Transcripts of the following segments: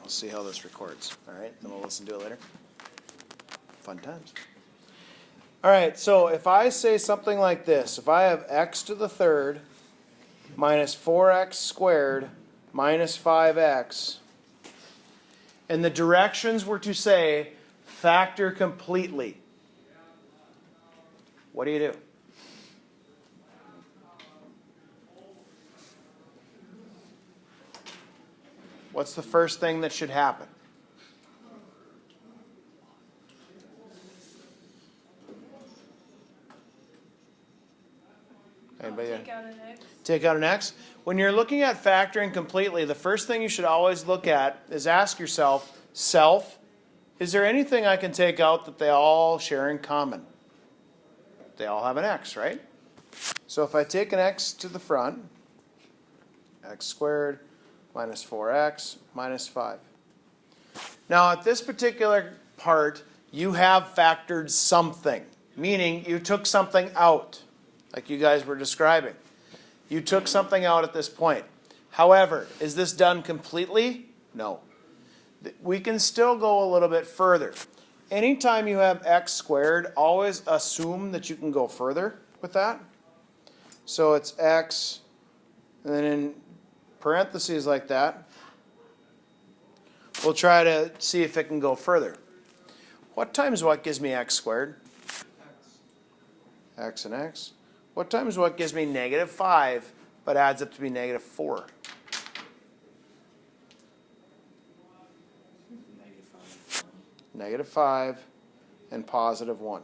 We'll see how this records. All right, then we'll listen to it later. Fun times. All right, so if I say something like this, if I have x to the third minus 4x squared minus 5x, and the directions were to say factor completely, what do you do? What's the first thing that should happen? Anybody? Take out an x. Take out an x. When you're looking at factoring completely, the first thing you should always look at is ask yourself, is there anything I can take out that they all share in common? They all have an x, right? So if I take an x to the front, x squared minus 4x minus 5. Now at this particular part, you have factored something, meaning you took something out, like you guys were describing. You took something out at this point. However, is this done completely? No. We can still go a little bit further. Anytime you have x squared, always assume that you can go further with that. So it's x, and then in parentheses like that, we'll try to see if it can go further. What times what gives me x squared? X and x. What times what gives me negative 5, but adds up to be negative 4? Negative 5 and positive 1.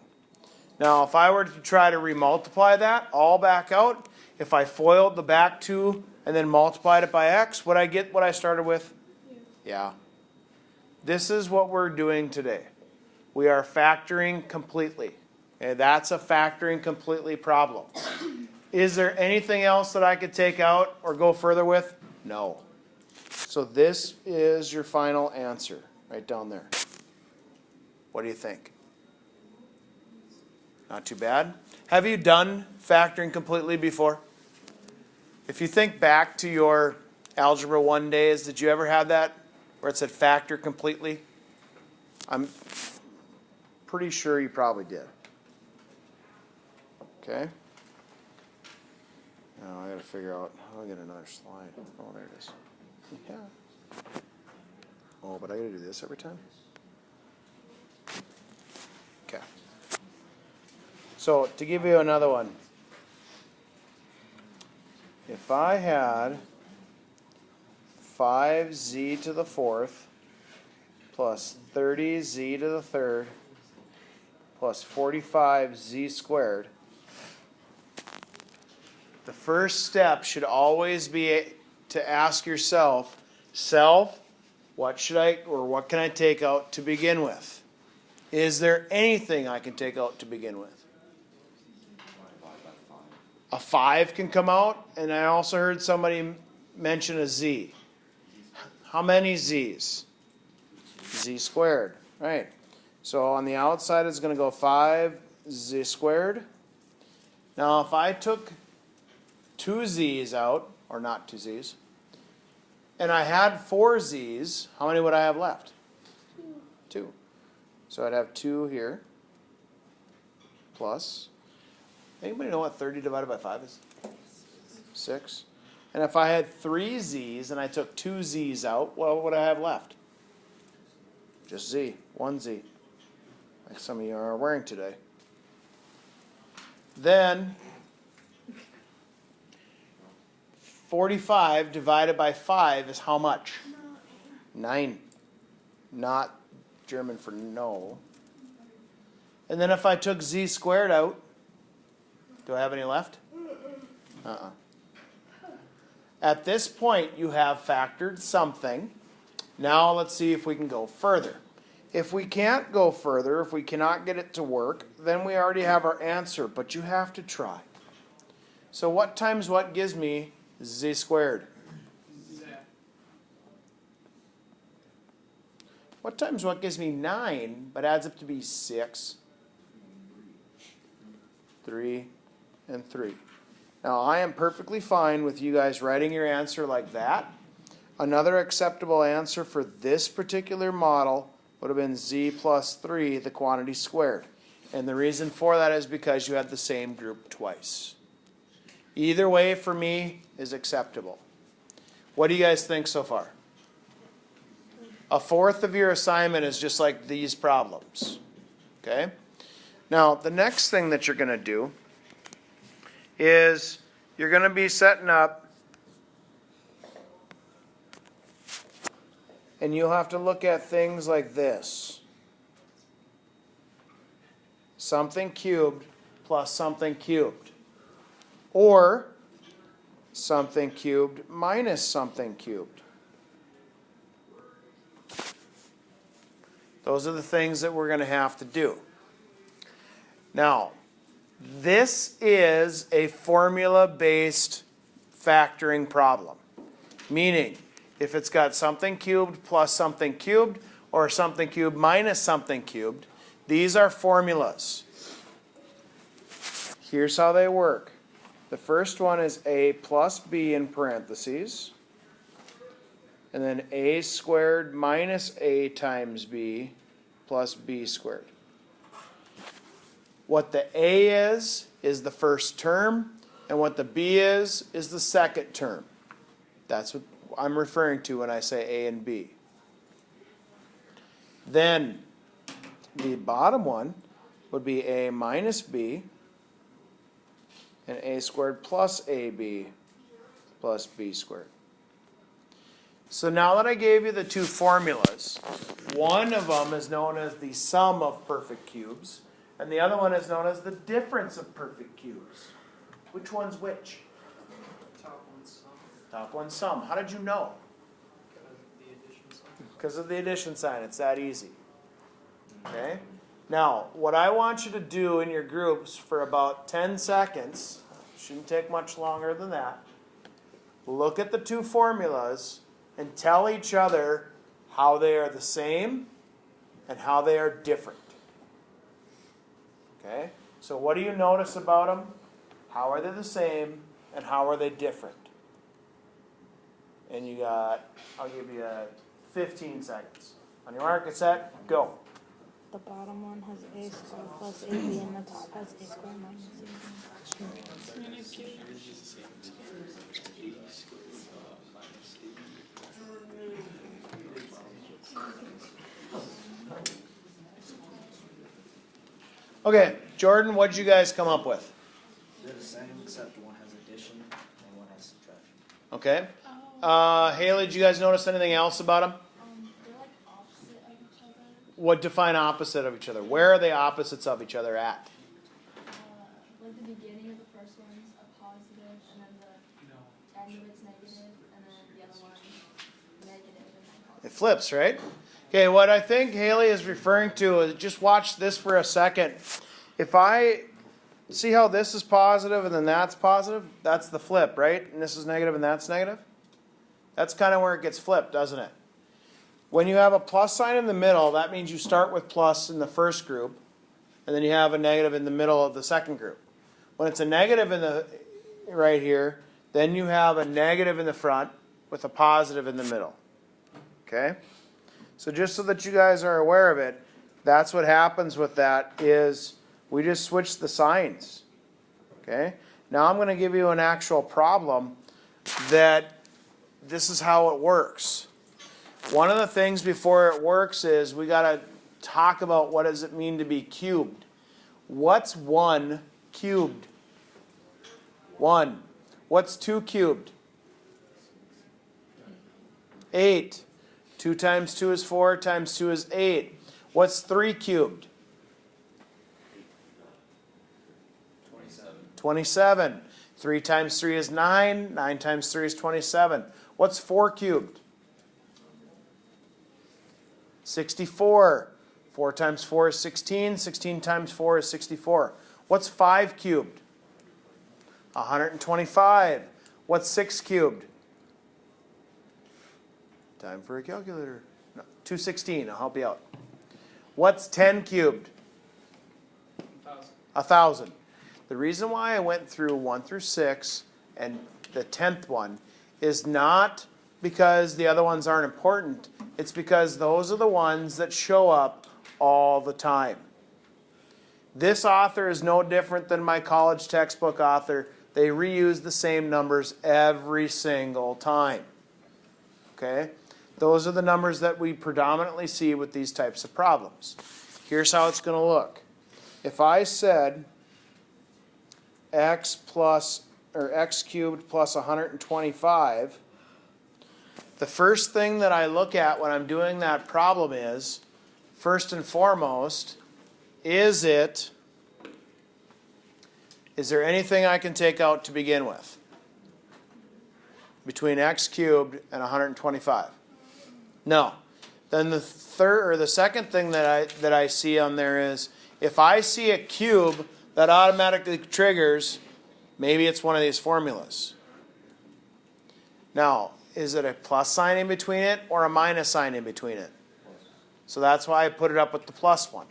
Now, if I were to try to remultiply that all back out, if I FOILed the back 2 and then multiplied it by x, would I get what I started with? Yeah. This is what we're doing today. We are factoring completely. Okay, that's a factoring completely problem. Is there anything else that I could take out or go further with? No. So this is your final answer right down there. What do you think? Not too bad. Have you done factoring completely before? If you think back to your Algebra 1 days, did you ever have that where it said factor completely? I'm pretty sure you probably did. Okay. Now I got to figure out how to get another slide. Oh, there it is. Yeah. Oh, but I got to do this every time? Okay. So to give you another one, if I had 5z to the fourth plus 30z to the third plus 45z squared, the first step should always be to ask yourself, what can I take out to begin with? Is there anything I can take out to begin with? A 5 can come out, and I also heard somebody mention a z. How many z's? Z squared, right. So on the outside it's going to go 5z squared. Now if I took 2 z's out, or not 2 z's, and I had 4 z's, how many would I have left? 2. So I'd have 2 here, plus, anybody know what 30 divided by 5 is? 6. And if I had 3 z's and I took 2 z's out, what would I have left? Just z, 1 z, like some of you are wearing today. Then 45 divided by 5 is how much? 9. Not German for no. And then if I took z squared out, do I have any left? At this point, you have factored something. Now let's see if we can go further. If we can't go further, if we cannot get it to work, then we already have our answer, but you have to try. So what times what gives me z squared? What times what gives me 9, but adds up to be 6, 3, and 3. Now, I am perfectly fine with you guys writing your answer like that. Another acceptable answer for this particular model would have been z plus 3, the quantity squared. And the reason for that is because you had the same group twice. Either way for me is acceptable. What do you guys think so far? A fourth of your assignment is just like these problems. Okay? Now, the next thing that you're going to do is you're going to be setting up, and you'll have to look at things like this. Something cubed plus something cubed. Or something cubed minus something cubed. Those are the things that we're going to have to do. Now, this is a formula-based factoring problem. Meaning, if it's got something cubed plus something cubed, or something cubed minus something cubed, these are formulas. Here's how they work. The first one is a plus b in parentheses, and then a squared minus a times b plus b squared. What the a is the first term, and what the b is the second term. That's what I'm referring to when I say a and b. Then the bottom one would be a minus b, and a squared plus ab plus b squared. So now that I gave you the two formulas, one of them is known as the sum of perfect cubes, and the other one is known as the difference of perfect cubes. Which one's which? Top one sum. Top one sum. How did you know? Because of the addition sign. It's that easy. Okay? Now, what I want you to do in your groups for about 10 seconds, shouldn't take much longer than that, look at the two formulas and tell each other how they are the same and how they are different. Okay? So what do you notice about them? How are they the same and how are they different? And you got, I'll give you 15 seconds. On your mark, get set, go. The bottom one has a squared plus ab and the top has a squared minus ab. Okay, Jordan, what did you guys come up with? They're the same, except one has addition and one has subtraction. Okay. Haley, did you guys notice anything else about them? They're like opposite of each other. What define opposite of each other? Where are they opposites of each other at? Like the beginning of the first one's a positive, and then the end of it's negative, and then the other one negative and then positive. It flips, right? Okay, what I think Haley is referring to is, just watch this for a second. If I see how this is positive and then that's positive, that's the flip, right? And this is negative and that's negative. That's kind of where it gets flipped, doesn't it? When you have a plus sign in the middle, that means you start with plus in the first group, and then you have a negative in the middle of the second group. When it's a negative in the right here, then you have a negative in the front with a positive in the middle. Okay? So just so that you guys are aware of it, that's what happens with that is we just switch the signs. Okay? Now I'm going to give you an actual problem that this is how it works. One of the things before it works is we got to talk about what does it mean to be cubed. What's 1 cubed? 1. What's 2 cubed? 8. 2 times 2 is 4 times 2 is 8. What's 3 cubed? 27. 3 times 3 is 9. 9 times 3 is 27. What's 4 cubed? 64. 4 times 4 is 16. 16 times 4 is 64. What's 5 cubed? 125. What's 6 cubed? Time for a calculator. No, 216. I'll help you out. What's 10 cubed? 1,000. The reason why I went through 1 through 6 and the 10th one is not because the other ones aren't important. It's because those are the ones that show up all the time. This author is no different than my college textbook author. They reuse the same numbers every single time. Okay? Those are the numbers that we predominantly see with these types of problems. Here's how it's going to look. If I said x cubed plus 125, the first thing that I look at when I'm doing that problem is, first and foremost, is there anything I can take out to begin with between x cubed and 125? No. Then the second thing that I see on there is, if I see a cube, that automatically triggers, maybe it's one of these formulas. Now, is it a plus sign in between it or a minus sign in between it? So that's why I put it up with the plus one.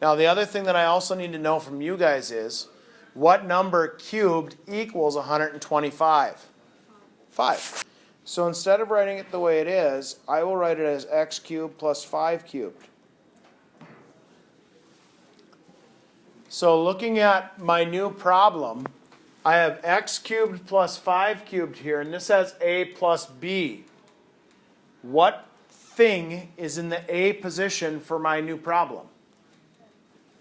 Now, the other thing that I also need to know from you guys is, what number cubed equals 125? 5. So instead of writing it the way it is, I will write it as x cubed plus 5 cubed. So looking at my new problem, I have x cubed plus 5 cubed here, and this has a plus b. What thing is in the a position for my new problem?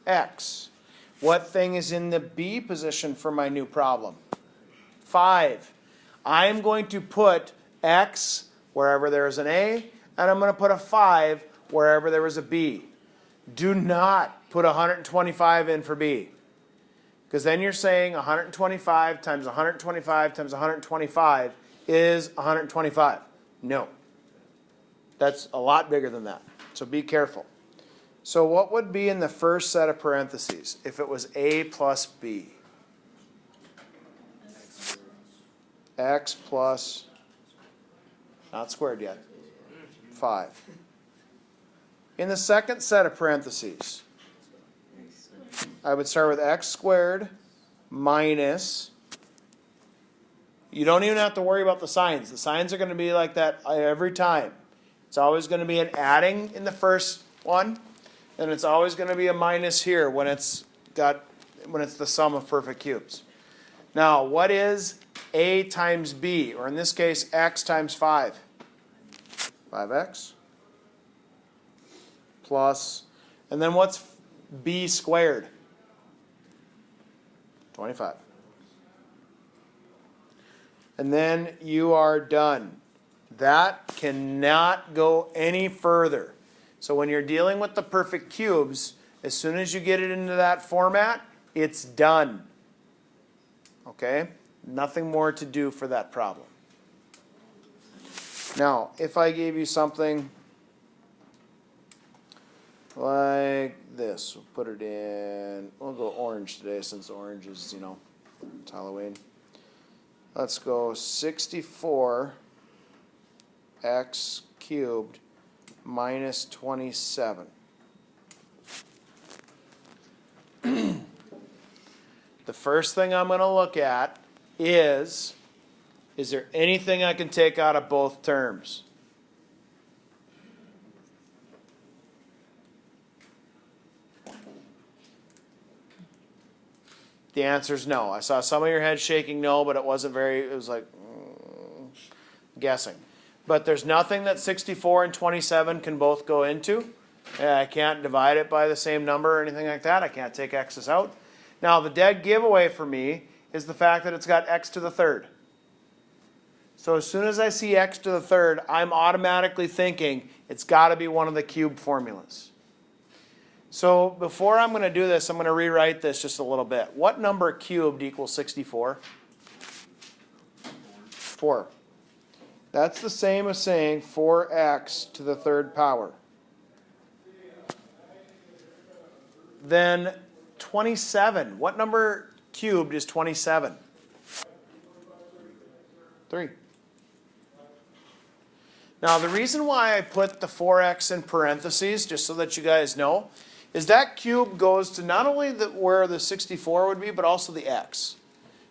X. What thing is in the b position for my new problem? 5. I am going to put x wherever there is an a, and I'm going to put a 5 wherever there is a b. Do not put 125 in for b, because then you're saying 125 times 125 times 125 is 125. No. That's a lot bigger than that. So be careful. So what would be in the first set of parentheses if it was a plus b? X plus, not squared yet, 5. In the second set of parentheses, I would start with x squared minus, you don't even have to worry about the signs. The signs are going to be like that every time. It's always going to be an adding in the first one, and it's always going to be a minus here when it's the sum of perfect cubes. Now, what is a times b, or in this case, x times 5? 5x plus, and then what's b squared? 25. And then you are done. That cannot go any further. So when you're dealing with the perfect cubes, as soon as you get it into that format, it's done. Okay? Nothing more to do for that problem. Now, if I gave you something like this, we'll put it in, we'll go orange today since orange is, it's Halloween. Let's go 64 x cubed minus 27. The first thing I'm going to look at is there anything I can take out of both terms? The answer is no. I saw some of your heads shaking no, but it was like guessing. But there's nothing that 64 and 27 can both go into. I can't divide it by the same number or anything like that. I can't take x's out. Now, the dead giveaway for me is the fact that it's got x to the third. So as soon as I see x to the third, I'm automatically thinking it's got to be one of the cube formulas. So before I'm going to do this, I'm going to rewrite this just a little bit. What number cubed equals 64? 4. That's the same as saying 4x to the third power. Then 27. What number cubed is 27? 3. Now, the reason why I put the 4x in parentheses, just so that you guys know, is that cube goes to not only where the 64 would be, but also the x.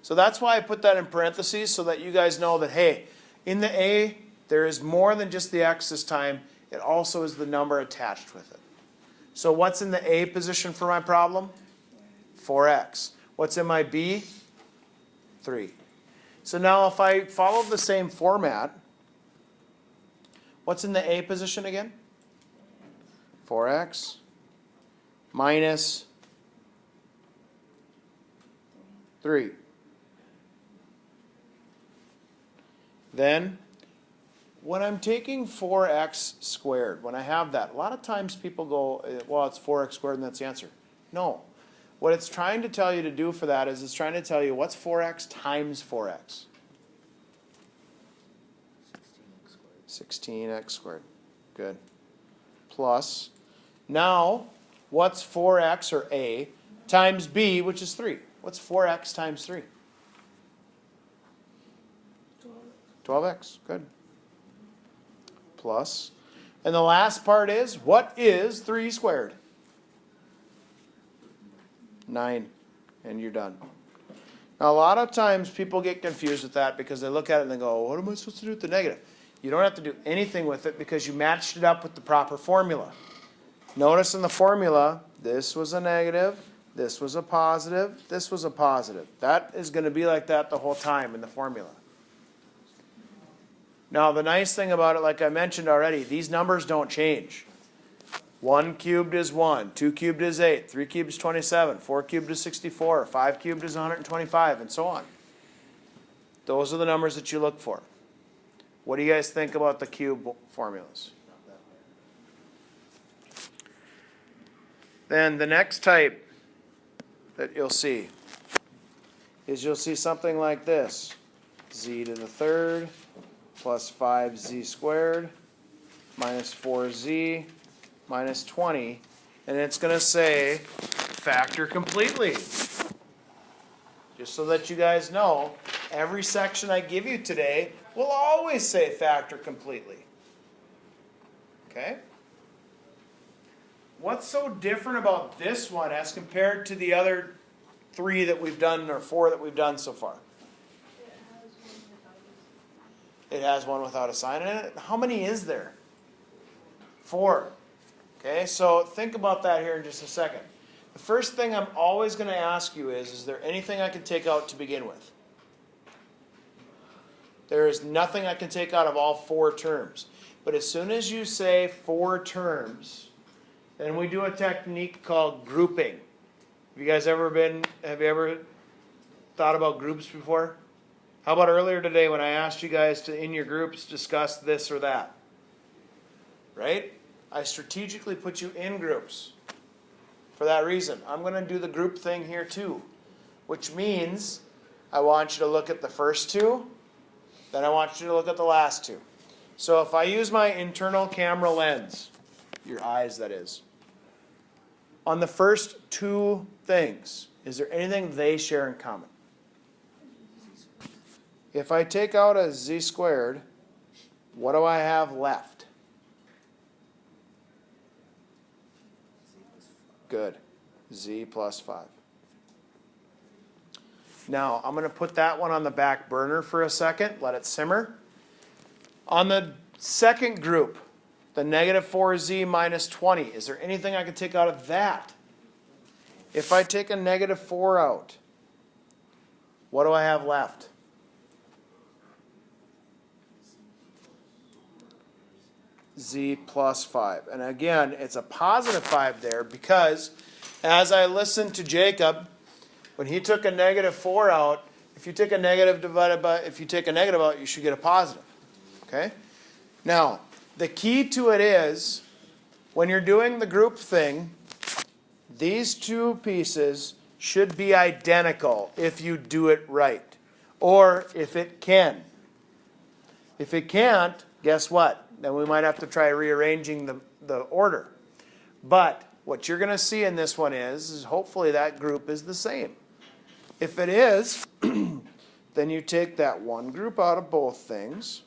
So that's why I put that in parentheses, so that you guys know that, hey, in the a, There is more than just the x this time. It also is the number attached with it. So what's in the A position for my problem? 4x. What's in my B? 3. So now if I follow the same format, what's in the A position again? 4x minus 3. Then, when I'm taking 4x squared, when I have that, a lot of times people go, well, it's 4x squared and that's the answer. No. What it's trying to tell you to do for that is it's trying to tell you what's 4x times 4x? 16x squared. Good. Plus, now, what's 4x, or A, times B, which is 3? What's 4x times 3? 12x. Good. Plus, and the last part is, what is 3 squared? 9. And you're done. Now, a lot of times people get confused with that because they look at it and they go, what am I supposed to do with the negative? You don't have to do anything with it because you matched it up with the proper formula. Notice in the formula, this was a negative, this was a positive, this was a positive. That is going to be like that the whole time in the formula. Now, the nice thing about it, like I mentioned already, these numbers don't change. 1 cubed is 1, 2 cubed is 8, 3 cubed is 27, 4 cubed is 64, 5 cubed is 125, and so on. Those are the numbers that you look for. What do you guys think about the cube formulas? Then the next type that you'll see is you'll see something like this. Z to the third plus 5z squared minus 4z minus 20. And it's going to say factor completely. Just so that you guys know, every section I give you today will always say factor completely. Okay? What's so different about this one as compared to the other 3 that we've done, or 4 that we've done so far? It has one without a sign in it. How many is there? 4. Okay, so think about that here in just a second. The first thing I'm always going to ask you is there anything I can take out to begin with? There is nothing I can take out of all 4 terms. But as soon as you say 4 terms, then we do a technique called grouping. Have you ever thought about groups before? How about earlier today when I asked you guys to, in your groups, discuss this or that? Right? I strategically put you in groups for that reason. I'm going to do the group thing here too, which means I want you to look at the first 2, then I want you to look at the last 2. So if I use my internal camera lens, your eyes that is, on the first 2 things, is there anything they share in common? If I take out a z squared, what do I have left? Good. Z plus 5. Now, I'm going to put that one on the back burner for a second. Let it simmer. On the second group, the negative 4z minus 20, is there anything I can take out of that? If I take a negative 4 out, what do I have left? Z plus 5. And again, it's a positive 5 there because as I listened to Jacob, when he took a negative 4 out, if you take a negative out, you should get a positive. Okay? Now, the key to it is when you're doing the group thing, these 2 pieces should be identical if you do it right. Or if it can. If it can't, guess what? Then we might have to try rearranging the order. But what you're going to see in this one is hopefully that group is the same. If it is, then you take that one group out of both things.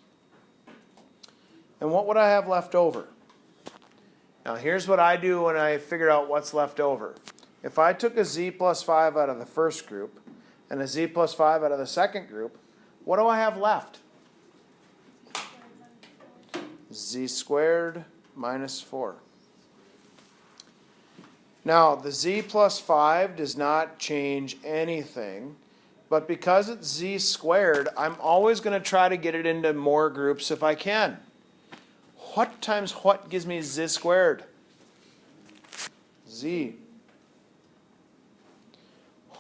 And what would I have left over? Now here's what I do when I figure out what's left over. If I took a z plus 5 out of the first group and a z plus 5 out of the second group, what do I have left? z squared minus 4. Now, the z plus 5 does not change anything, but because it's z squared, I'm always going to try to get it into more groups if I can. What times what gives me z squared? Z.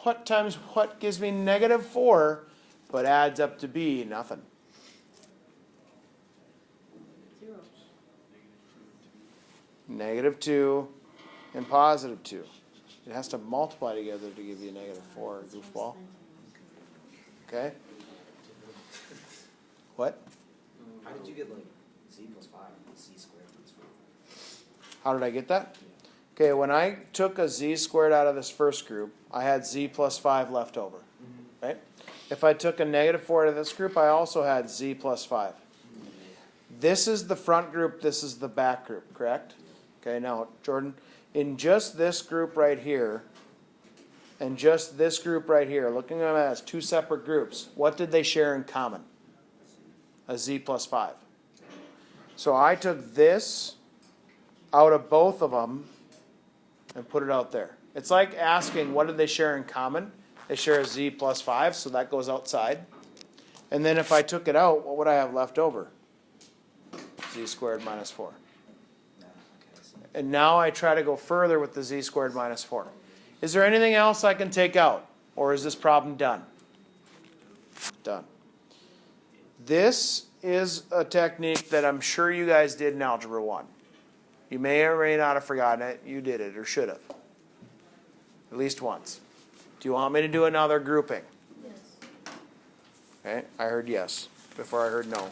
What times what gives me negative 4, but adds up to be nothing? Negative 2 and positive 2. It has to multiply together to give you a negative 4, goofball. Okay? What? How did you get like z plus 5 and z squared plus 4? How did I get that? Okay, when I took a z squared out of this first group, I had z plus 5 left over. Right? If I took a negative 4 out of this group, I also had z plus 5. This is the front group, this is the back group, correct? Okay, now, Jordan, in just this group right here, and just this group right here, looking at them as two separate groups, what did they share in common? A z plus 5. So I took this out of both of them and put it out there. It's like asking, what did they share in common? They share a z plus 5, so that goes outside. And then if I took it out, what would I have left over? Z squared minus 4. And now I try to go further with the z squared minus 4. Is there anything else I can take out? Or is this problem done? Done. This is a technique that I'm sure you guys did in Algebra 1. You may or may not have forgotten it. You did it, or should have. At least once. Do you want me to do another grouping? Yes. Okay, I heard yes before I heard no.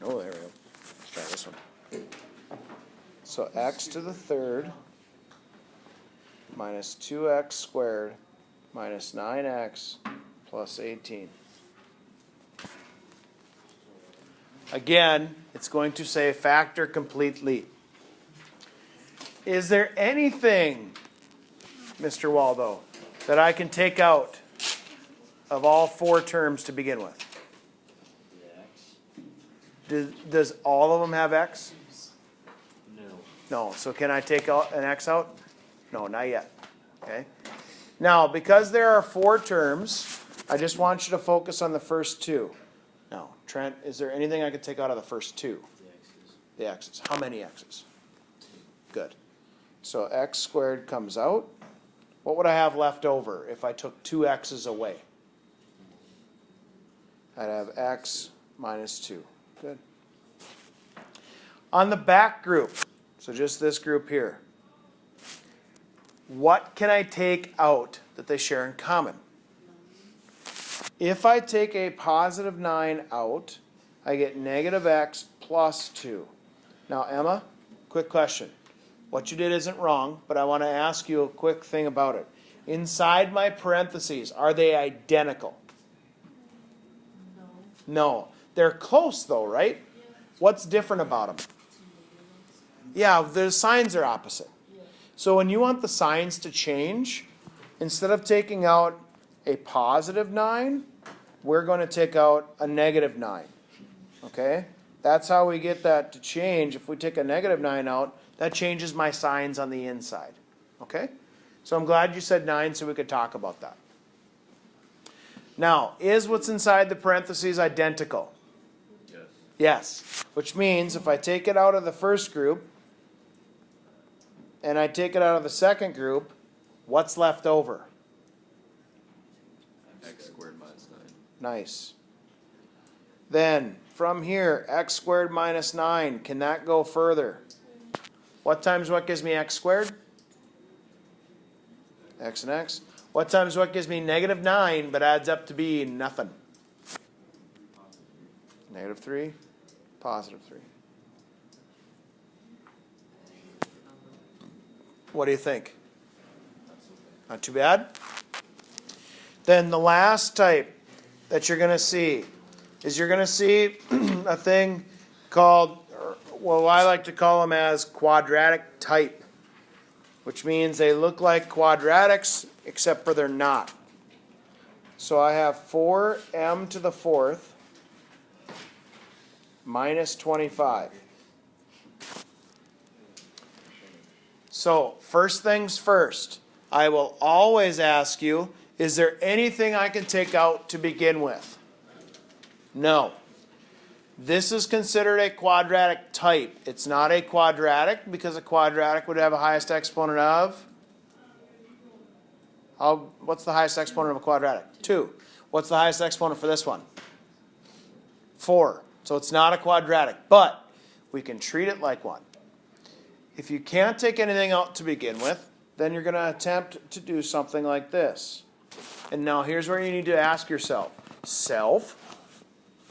Oh, there we go. Let's try this one. So x to the third minus 2x squared minus 9x plus 18. Again, it's going to say factor completely. Is there anything, Mr. Waldo, that I can take out of all four terms to begin with? Does all of them have x? No. No. So can I take out an x out? No, not yet. Okay. Now, because there are four terms, I just want you to focus on the first two. Now, Trent, is there anything I could take out of the first two? The x's. How many x's? Good. So x squared comes out. What would I have left over if I took two x's away? I'd have x minus 2. Good. On the back group, so just this group here, what can I take out that they share in common? If I take a positive 9 out, I get negative x plus 2. Now, Emma, quick question. What you did isn't wrong, but I want to ask you a quick thing about it. Inside my parentheses, are they identical? No. They're close though, right? What's different about them? Yeah, the signs are opposite. So when you want the signs to change, instead of taking out a positive 9, we're going to take out a negative 9. Okay? That's how we get that to change. If we take a negative 9 out, that changes my signs on the inside. Okay? So I'm glad you said 9 so we could talk about that. Now, is what's inside the parentheses identical? Yes. Yes. Which means if I take it out of the first group and I take it out of the second group, what's left over? X squared minus 9. Nice. Then, from here, x squared minus 9. Can that go further? What times what gives me x squared? X and x. What times what gives me negative 9 but adds up to be nothing? Negative 3, positive 3. What do you think? Not too bad? Then the last type that you're going to see is you're going to see a thing called, well, I like to call them as quadratic type. which means they look like quadratics, except for they're not. So I have 4m to the fourth minus 25. So, first things first, I will always ask you, is there anything I can take out to begin with? No. This is considered a quadratic type. It's not a quadratic because a quadratic would have a highest exponent of? What's the highest exponent of a quadratic? 2. What's the highest exponent for this one? 4. So it's not a quadratic, but we can treat it like one. If you can't take anything out to begin with, then you're going to attempt to do something like this. And now here's where you need to ask yourself, self,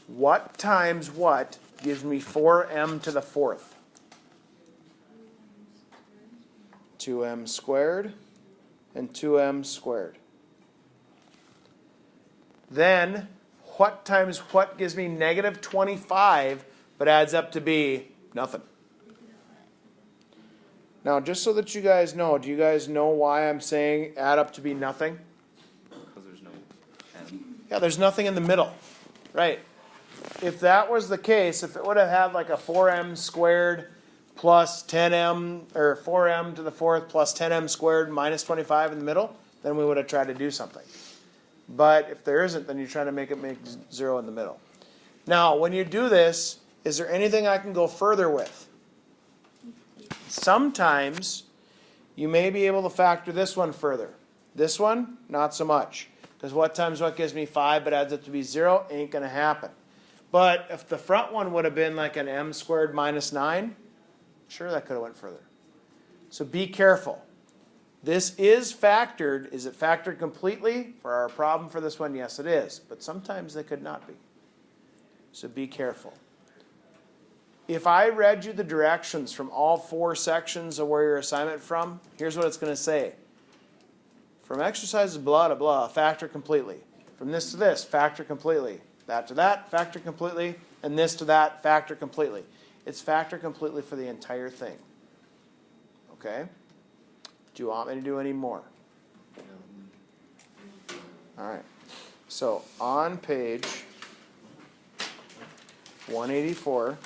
what times what gives me 4m to the fourth? 2m squared and 2m squared. Then, what times what gives me negative 25, but adds up to be nothing? Now, just so that you guys know, do you guys know why I'm saying add up to be nothing? Because there's no m. Yeah, there's nothing in the middle. Right. If that was the case, if it would have had like a 4m squared plus 10m, or 4m to the fourth plus 10m squared minus 25 in the middle, then we would have tried to do something. But if there isn't, then you're trying to make it make 0 in the middle. Now, when you do this, is there anything I can go further with? Sometimes you may be able to factor this one further. This one, not so much. Because what times what gives me 5 but adds up to be 0 ain't going to happen. But if the front one would have been like an m squared minus 9, sure, that could have went further. So be careful. This is factored. Is it factored completely? For our problem for this one, yes it is. But sometimes they could not be. So be careful. If I read you the directions from all 4 sections of where your assignment from, here's what it's going to say. From exercises blah to blah, factor completely. From this to this, factor completely. That to that, factor completely. And this to that, factor completely. It's factor completely for the entire thing. Okay? Do you want me to do any more? All right. So on page 184,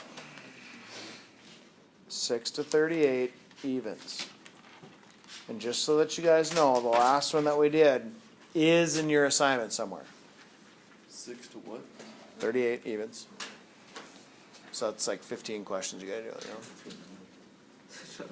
6 to 38 evens. And just so that you guys know, the last one that we did is in your assignment somewhere. 6 to what? 38 evens. So that's like 15 questions you got to do. You know?